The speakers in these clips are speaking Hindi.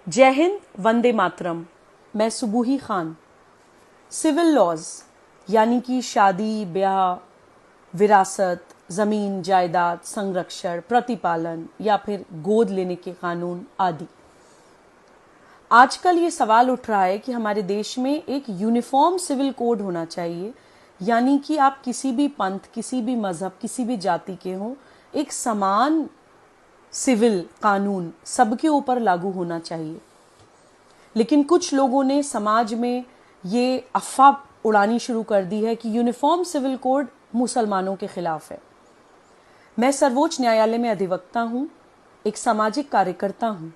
जय हिंद, वंदे मातरम। मैं सुबूही खान। सिविल लॉज यानी कि शादी, ब्याह, विरासत, ज़मीन जायदाद, संरक्षण, प्रतिपालन या फिर गोद लेने के कानून आदि। आजकल ये सवाल उठ रहा है कि हमारे देश में एक यूनिफॉर्म सिविल कोड होना चाहिए, यानी कि आप किसी भी पंथ, किसी भी मजहब, किसी भी जाति के हों, एक समान सिविल कानून सबके ऊपर लागू होना चाहिए। लेकिन कुछ लोगों ने समाज में ये अफवाह उड़ानी शुरू कर दी है कि यूनिफॉर्म सिविल कोड मुसलमानों के खिलाफ है। मैं सर्वोच्च न्यायालय में अधिवक्ता हूं, एक सामाजिक कार्यकर्ता हूं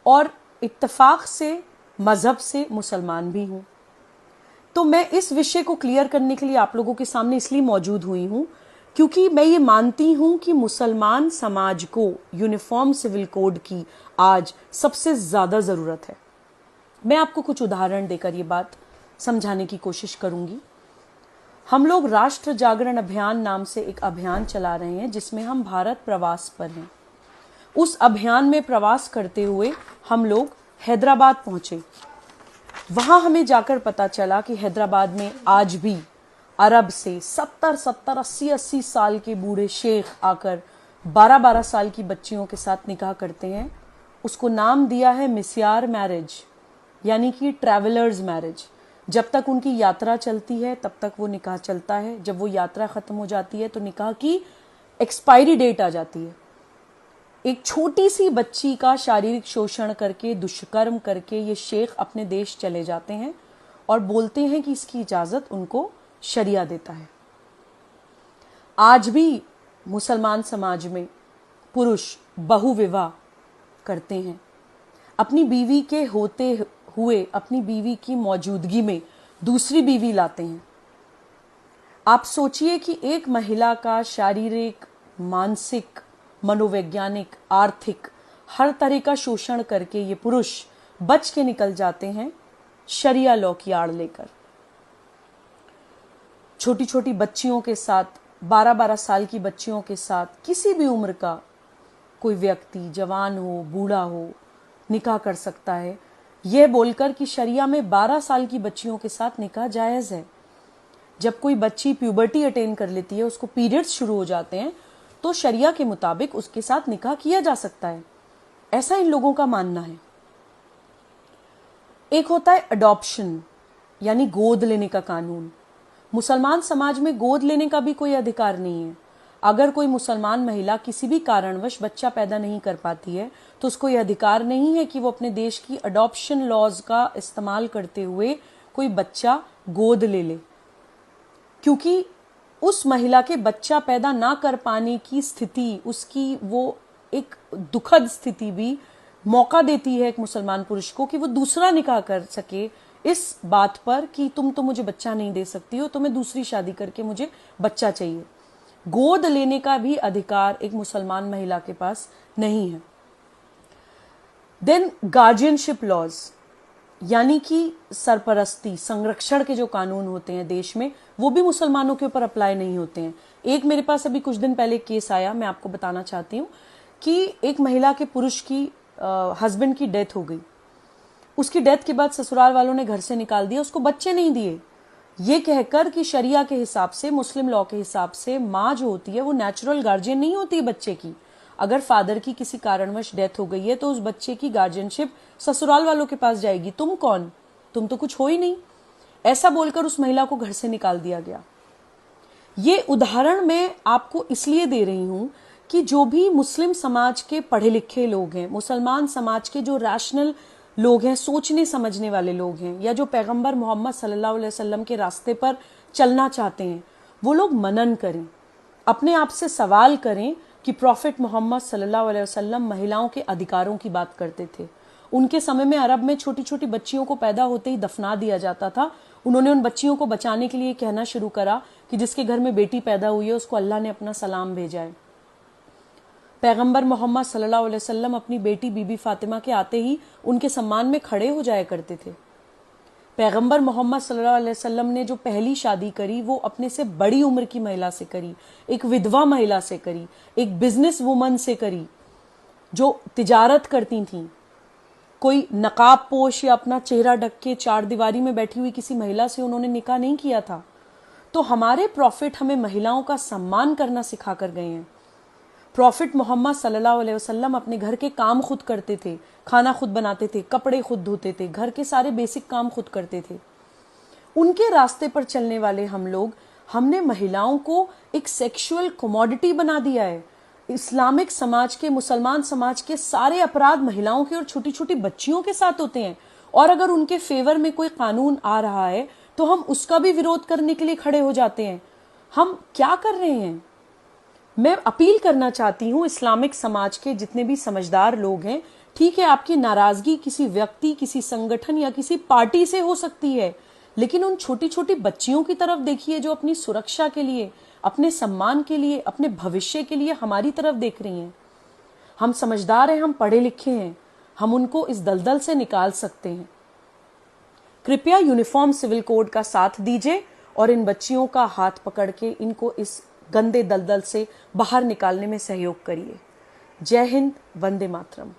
और इत्तेफाक से मजहब से मुसलमान भी हूं। तो मैं इस विषय को क्लियर करने के लिए आप लोगों के सामने इसलिए मौजूद हुई हूं क्योंकि मैं ये मानती हूं कि मुसलमान समाज को यूनिफॉर्म सिविल कोड की आज सबसे ज्यादा जरूरत है। मैं आपको कुछ उदाहरण देकर ये बात समझाने की कोशिश करूंगी। हम लोग राष्ट्र जागरण अभियान नाम से एक अभियान चला रहे हैं जिसमें हम भारत प्रवास पर हैं। उस अभियान में प्रवास करते हुए हम लोग हैदराबाद पहुंचे। वहां हमें जाकर पता चला कि हैदराबाद में आज भी अरब से 70-70, 80-80 साल के बूढ़े शेख आकर 12-12 साल की बच्चियों के साथ निकाह करते हैं। उसको नाम दिया है मिस्यार मैरिज, यानी कि ट्रैवलर्स मैरिज। जब तक उनकी यात्रा चलती है तब तक वो निकाह चलता है। जब वो यात्रा खत्म हो जाती है तो निकाह की एक्सपायरी डेट आ जाती है। एक छोटी सी बच्ची का शारीरिक शोषण करके, दुष्कर्म करके ये शेख अपने देश चले जाते हैं और बोलते हैं कि इसकी इजाजत उनको शरिया देता है। आज भी मुसलमान समाज में पुरुष बहुविवाह करते हैं। अपनी बीवी के होते हुए अपनी बीवी की मौजूदगी में दूसरी बीवी लाते हैं। आप सोचिए कि एक महिला का शारीरिक, मानसिक, मनोवैज्ञानिक, आर्थिक हर तरह का शोषण करके ये पुरुष बच के निकल जाते हैं शरिया लॉ की आड़ लेकर। छोटी छोटी बच्चियों के साथ, 12-12 साल की बच्चियों के साथ किसी भी उम्र का कोई व्यक्ति, जवान हो, बूढ़ा हो, निकाह कर सकता है, यह बोलकर कि शरिया में 12 साल की बच्चियों के साथ निकाह जायज है। जब कोई बच्ची प्यूबर्टी अटेन कर लेती है, उसको पीरियड्स शुरू हो जाते हैं, तो शरिया के मुताबिक उसके साथ निकाह किया जा सकता है। ऐसा इन लोगों का मानना है। एक होता है अडॉप्शन, यानी गोद लेने का कानून। मुसलमान समाज में गोद लेने का भी कोई अधिकार नहीं है। अगर कोई मुसलमान महिला किसी भी कारणवश बच्चा पैदा नहीं कर पाती है तो उसको यह अधिकार नहीं है कि वो अपने देश की अडॉप्शन लॉज का इस्तेमाल करते हुए कोई बच्चा गोद ले ले, क्योंकि उस महिला के बच्चा पैदा ना कर पाने की स्थिति, उसकी वो एक दुखद स्थिति भी मौका देती है एक मुसलमान पुरुष को कि वो दूसरा निकाह कर सके इस बात पर कि तुम तो मुझे बच्चा नहीं दे सकती हो, तो मैं दूसरी शादी करके मुझे बच्चा चाहिए। गोद लेने का भी अधिकार एक मुसलमान महिला के पास नहीं है। देन गार्जियनशिप लॉज, यानी कि सरपरस्ती, संरक्षण के जो कानून होते हैं देश में, वो भी मुसलमानों के ऊपर अप्लाई नहीं होते हैं। एक मेरे पास अभी कुछ दिन पहले केस आया, मैं आपको बताना चाहती हूँ कि एक महिला के पुरुष की हस्बैंड की डेथ हो गई। उसकी डेथ के बाद ससुराल वालों ने घर से निकाल दिया, उसको बच्चे नहीं दिए, ये कहकर कि शरिया के हिसाब से, मुस्लिम लॉ के हिसाब से माँ जो होती है वो नेचुरल गार्जियन नहीं होती है बच्चे की। अगर फादर की किसी कारणवश डेथ हो गई है तो उस बच्चे की गार्जियनशिप ससुराल वालों के पास जाएगी। तुम कौन, तुम तो कुछ हो ही नहीं, ऐसा बोलकर उस महिला को घर से निकाल दिया गया। ये उदाहरण मैं आपको इसलिए दे रही हूं कि जो भी मुस्लिम समाज के पढ़े लिखे लोग हैं, मुसलमान समाज के जो रैशनल लोग हैं, सोचने समझने वाले लोग हैं, या जो पैगंबर मोहम्मद सल्लल्लाहु अलैहि वसल्लम के रास्ते पर चलना चाहते हैं, वो लोग मनन करें, अपने आप से सवाल करें कि प्रॉफिट मोहम्मद सल्लल्लाहु अलैहि वसल्लम महिलाओं के अधिकारों की बात करते थे। उनके समय में अरब में छोटी छोटी बच्चियों को पैदा होते ही दफना दिया जाता था। उन्होंने उन बच्चियों को बचाने के लिए कहना शुरू करा कि जिसके घर में बेटी पैदा हुई है उसको अल्लाह ने अपना सलाम भेजा है। पैगंबर मोहम्मद सल्लल्लाहु अलैहि वसल्लम अपनी बेटी बीबी फातिमा के आते ही उनके सम्मान में खड़े हो जाया करते थे। पैगंबर मोहम्मद सल्लल्लाहु अलैहि वसल्लम ने जो पहली शादी करी वो अपने से बड़ी उम्र की महिला से करी, एक विधवा महिला से करी, एक बिजनेस वुमन से करी जो तिजारत करती थीं। कोई नकाब पोश या अपना चेहरा ढक के चार दीवारी में बैठी हुई किसी महिला से उन्होंने निकाह नहीं किया था। तो हमारे प्रॉफिट हमें महिलाओं का सम्मान करना सिखा कर गए हैं। प्रॉफिट मोहम्मद सल्लल्लाहु अलैहि वसल्लम अपने घर के काम खुद करते थे, खाना खुद बनाते थे, कपड़े खुद धोते थे, घर के सारे बेसिक काम खुद करते थे। उनके रास्ते पर चलने वाले हम लोग, हमने महिलाओं को एक सेक्सुअल कमोडिटी बना दिया है। इस्लामिक समाज के, मुसलमान समाज के सारे अपराध महिलाओं के और छोटी छोटी बच्चियों के साथ होते हैं, और अगर उनके फेवर में कोई कानून आ रहा है तो हम उसका भी विरोध करने के लिए खड़े हो जाते हैं। हम क्या कर रहे हैं? मैं अपील करना चाहती हूं इस्लामिक समाज के जितने भी समझदार लोग हैं, ठीक है आपकी नाराजगी किसी व्यक्ति, किसी संगठन या किसी पार्टी से हो सकती है, लेकिन उन छोटी छोटी बच्चियों की तरफ देखिए जो अपनी सुरक्षा के लिए, अपने सम्मान के लिए, अपने भविष्य के लिए हमारी तरफ देख रही हैं। हम समझदार हैं, हम पढ़े लिखे हैं, हम उनको इस दलदल से निकाल सकते हैं। कृपया यूनिफॉर्म सिविल कोड का साथ दीजिए और इन बच्चियों का हाथ पकड़ के इनको इस गंदे दलदल से बाहर निकालने में सहयोग करिए। जय हिंद, वंदे मातरम।